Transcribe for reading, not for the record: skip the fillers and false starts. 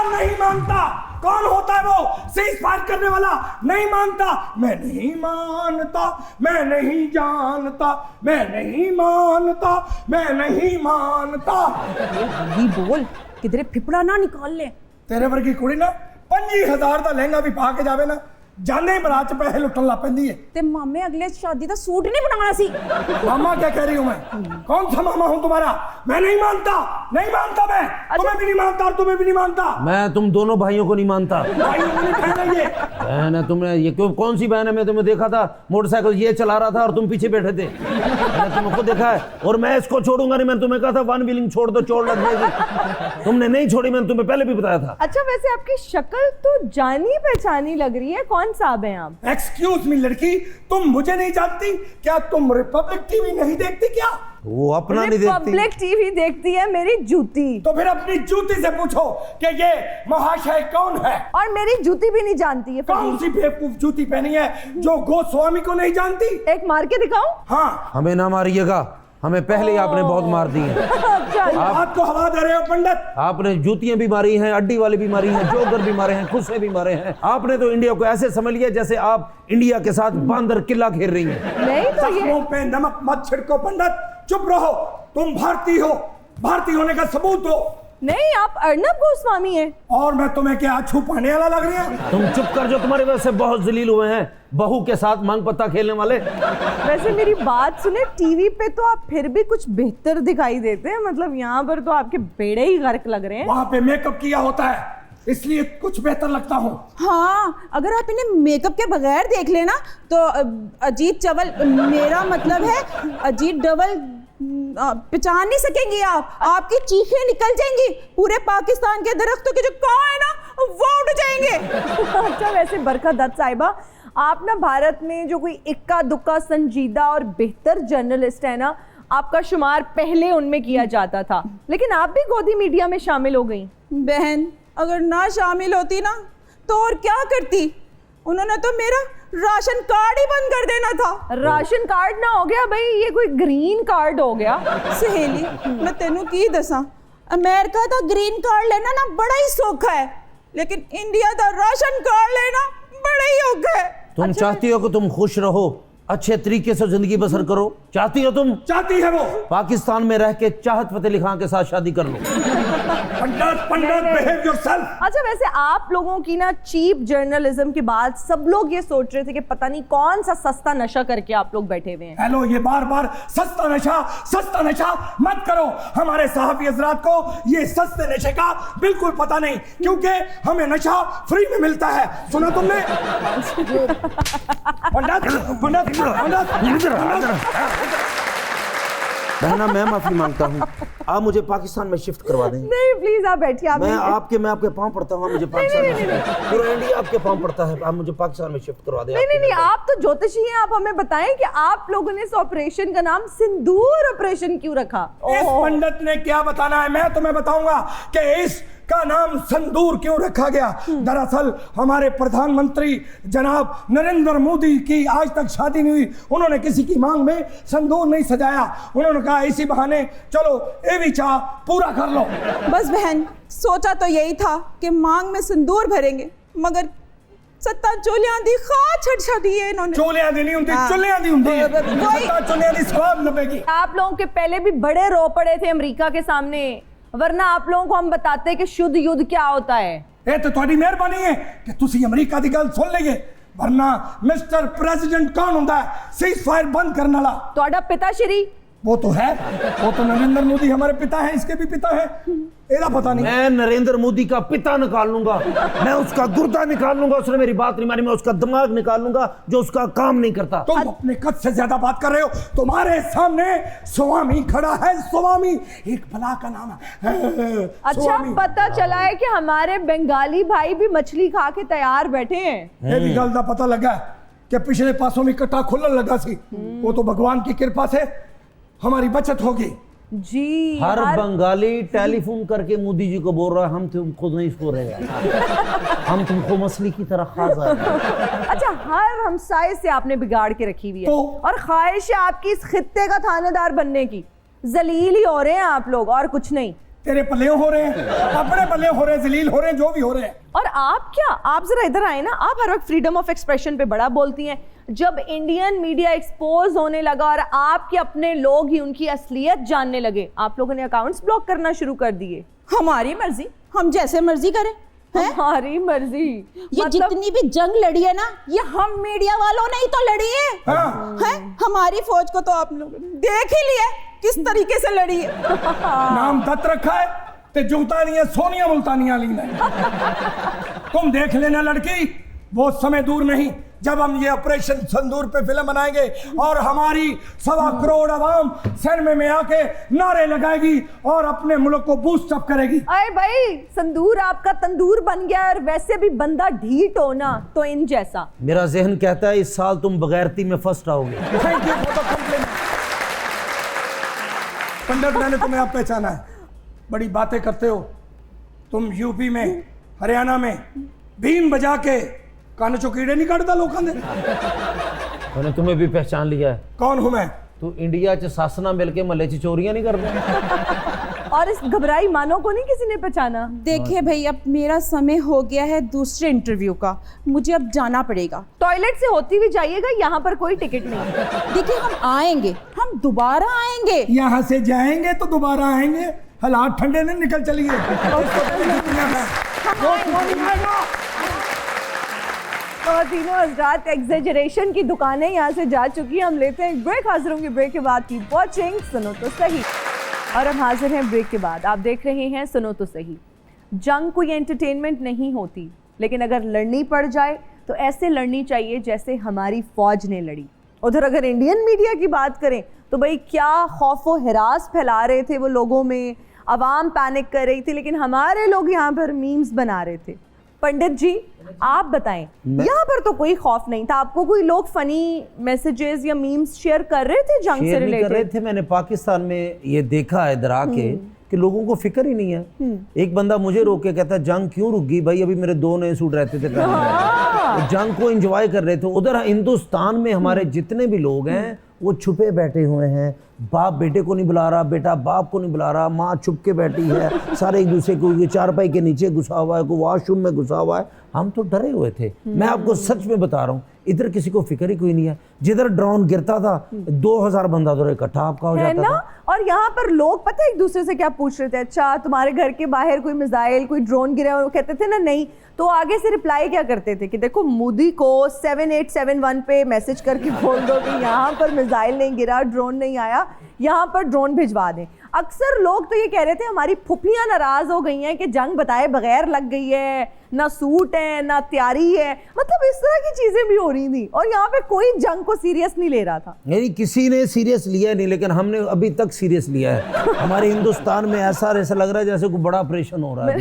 कौन नहीं मानता? कौन होता है वो सीज फायर करने वाला? नहीं मानता, मैं नहीं मानता, मैं नहीं जानता, मैं नहीं मानता, मैं नहीं मानता। ये बोल किधरे फिपड़ा ना निकाल ले। तेरे वर्गी कुड़ी ना 25,000 का लहंगा भी पा के जावे ना, जाने ही बरात पैसे लुटन ला पैंदी है। ते मामे अगले शादी का सूट नहीं बनाना सी। मामा क्या कह रही हूँ मैं? कौन सा मामा हूँ तुम्हारा? मैं नहीं मानता, नहीं मानता मैं। तुम्हें भी नहीं मानता और तुम्हें भी नहीं मानता। मैं तुम दोनों भाइयों को नहीं मानता। भाइयों को नहीं कहना ये। बहन है तुमने, ये क्यों, कौन सी बहन है? मैं तुम्हें देखा था मोटरसाइकिल ये चला रहा था और तुम पीछे बैठे थे। मैंने तुमको देखा है और मैं इसको छोड़ूंगा नहीं। मैंने तुम्हें कहा था वन व्हीलिंग छोड़ दो, चोट लग जाएगी। तुमने नहीं छोड़ी, मैंने तुम्हें पहले भी बताया था। अच्छा वैसे आपकी शक्ल तो जानी पहचानी लग रही है, कौन साहब हैं आप? एक्सक्यूज मी लड़की, तुम मुझे नहीं जानती क्या? तुम रिपब्लिक टीवी नहीं देखती क्या? वो अपना नहीं देखती। पब्लिक टीवी देखती है मेरी जूती। तो फिर अपनी जूती से पूछो कि ये महाशय कौन है। और मेरी जूती भी नहीं जानती है। कौन सी बेवकूफ जूती पहनी है जो गोस्वामी को नहीं जानती? एक मार के दिखाऊं? हाँ। हमें ना मारिएगा, हमें पहले ही आपने बहुत मार दी है। आपको हवा दे रहे हो पंडित? आपने जूतियां भी मारी हैं, अड्डी वाली भी मारी हैं, जोकर भी मारे हैं, खुसे भी मारे हैं। आपने तो इंडिया को ऐसे समझ लिया जैसे आप इंडिया के साथ बांदर किला खेल रही हैं। नहीं तो ये जख्मों पे नमक मत छिड़को पंडित, चुप रहो। तुम भारतीय हो, भारतीय होने का सबूत दो। नहीं, आप अर्नब गोस्वामी हैं। और मैं तुम्हें क्या छुपाने वाला लग रही हूं? तुम चुप कर, जो तुम्हारी वजह से बहुत जलील हुए हैं, बहू के साथ मांग पत्ता खेलने वाले। वैसे मेरी बात सुने, टीवी पे तो आप फिर भी कुछ बेहतर दिखाई देते हैं। मतलब यहाँ पर तो आपके बेड़े ही गर्क लग रहे हैं। वहां पे मेकअप किया होता है, इसलिए कुछ बेहतर लगता हूँ। हाँ, अगर आप इन्हें मेकअप के बगैर देख लेना तो अजीत चवल, मेरा मतलब है अजीत डबल, पहचान नहीं सकेंगी आप। आपकी चीखें निकल जाएंगी, पूरे पाकिस्तान के दरख्तों के जो कान है ना वो उड़ जाएंगे। अच्छा वैसे बरखा दत्त साहिबा, आप ना भारत में जो कोई इक्का दुक्का संजीदा और बेहतर जर्नलिस्ट है ना, आपका शुमार पहले उनमें किया जाता था, लेकिन आप भी गोदी मीडिया में शामिल हो गई। बहन, अगर ना शामिल होती ना तो और क्या करती? उन्होंने तो मेरा राशन कार्ड ही बंद कर देना था। राशन कार्ड ना हो गया भाई, ये कोई ग्रीन कार्ड हो गया। सहेली, मैं तेनू की दसा, अमेरिका का ग्रीन कार्ड लेना ना बड़ा ही सौखा है, लेकिन इंडिया का राशन कार्ड लेना बड़ा ही औखा है। तुम चाहती हो कि तुम खुश रहो, अच्छे तरीके से जिंदगी बसर करो? चाहती हो तुम? चाहती है वो। पाकिस्तान में रह के चाहत फतेह अली खान के साथ शादी कर लो। पंडित बिहेव योरसेल्फ। अच्छा वैसे आप लोगों की ना चीप जर्नलिज्म के बाद सब लोग ये सोच रहे थे कि पता नहीं कौन सा सस्ता नशा करके आप लोग बैठे हुए हैं। हेलो, ये बार बार सस्ता नशा मत करो। हमारे साहबी हजरात को ये सस्ते नशे का बिल्कुल पता नहीं, क्योंकि हमें नशा फ्री में मिलता है। सुना तुमने? पंडित बहना, मैं माफी मांगता हूँ, आप मुझे पाकिस्तान में शिफ्ट करवा दें। नहीं प्लीज आप बैठिए। आप मैं आपके पाँव पड़ता हूँ, मुझे पाकिस्तान में पूरा इंडिया आपके पाँव पड़ता है, आप मुझे पाकिस्तान में शिफ्ट करवा दें। नहीं, आप तो ज्योतिषी हैं, आप हमें बताएं कि आप लोगों ने इस ऑपरेशन का नाम सिंदूर ऑपरेशन क्यों रखा? इस पंडित ने क्या बताना है, मैं तुम्हें बताऊंगा कि इस का नाम संदूर क्यों रखा गया। दरअसल हमारे प्रधानमंत्री जनाब नरेंद्र मोदी की आज तक शादी नहीं हुई, उन्होंने किसी की मांग में संदूर नहीं सजाया। उन्होंने कहा इसी बहाने चलो ये भी चाह पूरा कर लो। बस बहन, सोचा तो यही था कि मांग में सिंदूर भरेंगे, मगर सत्ता चोलियां दी खा छड़ दी है इन्होंने। चोलियां दी नहीं होती, चुलियां दी होती है। सत्ता चोलियां दी स्वाद लपेगी। आप लोगों के पहले भी बड़े रो पड़े थे अमेरिका के सामने, वरना आप लोगों को हम बताते कि शुद्ध युद्ध क्या होता है। ये तो तुम्हारी मेहरबानी है कि तुसी अमेरिका दी गल सुन लेगे, वरना मिस्टर प्रेसिडेंट कौन होता है सीज फायर बंद करने वाला? ਤੁਹਾਡਾ पिता श्री वो तो है, वो तो नरेंद्र मोदी हमारे पिता हैं, इसके भी पिता हैं, एदा पता नहीं। मैं नरेंद्र मोदी का पिता निकाल लूंगा, मैं उसका गुर्दा निकाल लूंगा, उसने मेरी बात नहीं मानी, मैं उसका दिमाग निकाल लूंगा जो उसका काम नहीं करता। तुम अपने कद से ज्यादा बात कर रहे हो। तुम्हारे सामने स्वामी खड़ा है, स्वामी, एक भला का नाम है। अच्छा पता चला है कि हमारे बंगाली भाई भी मछली खा के तैयार बैठे हैं। ये भी गल का पता लगा कि पिछले पासों में कट्टा खुलन लगा सी, वो तो भगवान की कृपा से हमारी बचत होगी। जी हर बंगाली टेलीफोन करके मोदी जी को बोल रहा है हम तुम खुद नहीं सो रहे, हम तुमको मछली की तरह खा जाए। अच्छा हर हमसाये से आपने बिगाड़ के रखी हुई है तो? और ख्वाहिश है आपकी इस खित्ते का थानेदार बनने की। जलील ही हो रहे हैं आप लोग और कुछ नहीं। तेरे पल्ले हो रहे हैं, अपने पल्ले हो रहे हैं, जलील हो रहे हैं, जो भी हो रहे हैं। और आप क्या, आप जरा इधर आए ना, आप हर वक्त फ्रीडम ऑफ एक्सप्रेशन पे बड़ा बोलती हैं। जब इंडियन मीडिया एक्सपोज होने लगा और आपके अपने लोग ही उनकी असलियत जानने लगे, आप लोगों ने अकाउंट्स ब्लॉक करना शुरू कर दिए। हमारी मर्जी, हम जैसे मर्जी करें। हमारी मर्जी, ये जितनी भी जंग लड़ी है ना, ये हम मीडिया वालों ने ही तो लड़ी है। हाँ। हैं? हमारी फौज को तो आप लोग देख ही लिया किस तरीके से लड़ी है। नाम दत्त रखा है ते जुगता नहीं है, सोनिया मुल्तानिया लीन है। तुम देख लेना लड़की, वो समय दूर नहीं जब हम ये ऑपरेशन संदूर पे फिल्म बनाएंगे और हमारी 1.25 करोड़ आवाम सिनेमा में आके नारे लगाएगी और अपने मुल्क को बूस्ट अप करेगी। अरे भाई, संदूर आपका तंदूर बन गया, और वैसे भी बंदा ढीठ हो ना तो इन जैसा। मेरा जहन कहता है इस साल तुम बगैरती में फर्स्ट आओगे। Thank you for the compliment. Pandit, मैंने तुम्हें अब पहचाना है, बड़ी बातें करते हो तुम। यूपी में, हरियाणा में बीन बजा के कान चो कीड़े नहीं काटता लोगों ने। मैंने तुम्हें भी पहचान लिया है। कौन हूं मैं? तू इंडिया च सासना मिल के महल्ले च चोरियां नहीं करता। और इस घबराई मानो को नहीं किसी ने पहचाना। देखिए भाई, अब मेरा समय हो गया है दूसरे इंटरव्यू का, मुझे अब जाना पड़ेगा। टॉयलेट से होती हुई जाइएगा, यहाँ पर कोई टिकट नहीं। देखिए, हम आएंगे, हम दोबारा आएंगे। यहाँ से जाएंगे तो दोबारा आएंगे, हालात ठंडे नहीं निकल चलिए। तीनों हजरात एग्जेजरेशन की दुकानें यहाँ से जा चुकी हैं। हम लेते हैं ब्रेक, हाजिर होंगे ब्रेक के बाद। की वॉचिंग सुनो तो सही। और हम हाजिर हैं ब्रेक के बाद। आप देख रहे हैं सुनो तो सही। जंग कोई एंटरटेनमेंट नहीं होती, लेकिन अगर लड़नी पड़ जाए तो ऐसे लड़नी चाहिए जैसे हमारी फौज ने लड़ी। उधर अगर इंडियन मीडिया की बात करें तो भाई क्या खौफ व हिरास फैला रहे थे वो लोगों में, आवाम पैनिक कर रही थी, लेकिन हमारे लोग यहाँ पर मीम्स बना रहे थे। पंडित जी आप बताएं, यहाँ पर तो कोई खौफ नहीं था, आपको कोई लोग फनी मैसेजेस या मीम्स शेयर कर रहे थे जंग से रिलेटेड? कर रहे थे। मैंने पाकिस्तान में ये देखा है इधर आके कि लोगों को फिक्र ही नहीं है। एक बंदा मुझे रोक के कहता जंग क्यों रुक गई? भाई अभी मेरे 2 नए सूट रहते थे, तो जंग को एंजॉय कर रहे थे। उधर हिंदुस्तान में हमारे जितने भी लोग हैं वो छुपे बैठे हुए हैं। बाप बेटे को नहीं बुला रहा, बेटा बाप को नहीं बुला रहा, माँ छुप के बैठी है, सारे एक दूसरे को चारपाई के नीचे घुसा हुआ है, कोई वॉशरूम में घुसा हुआ है। हम तो डरे हुए थे। मैं आपको सच में बता रहा हूँ, इधर किसी को फिक्र ही कोई नहीं है। जिधर ड्रोन गिरता था 2000 बंदा तो इकट्ठा आपका हो जाता था। और यहाँ पर लोग पता है एक दूसरे से क्या पूछ रहे थे, अच्छा तुम्हारे घर के बाहर कोई मिसाइल, कोई ड्रोन गिरा, वो कहते थे ना नहीं, तो आगे से रिप्लाई क्या करते थे कि देखो मोदी को 7871 पे मैसेज करके बोल दो कि यहाँ पर मिसाइल नहीं गिरा, ड्रोन नहीं आया, यहाँ पर ड्रोन भिजवा दें। अक्सर लोग तो ये कह रहे थे हमारी फुफियां नाराज हो गई हैं कि जंग बताए बगैर लग गई है, ना सूट है ना तैयारी है, मतलब इस तरह की चीजें भी हो रही थी। और यहाँ पे कोई जंग को सीरियस नहीं ले रहा था। नहीं, किसी ने सीरियस लिया नहीं, लेकिन हमने अभी तक सीरियस लिया है। हमारे हिंदुस्तान में ऐसा लग रहा है जैसे कोई बड़ा ऑपरेशन हो रहा है।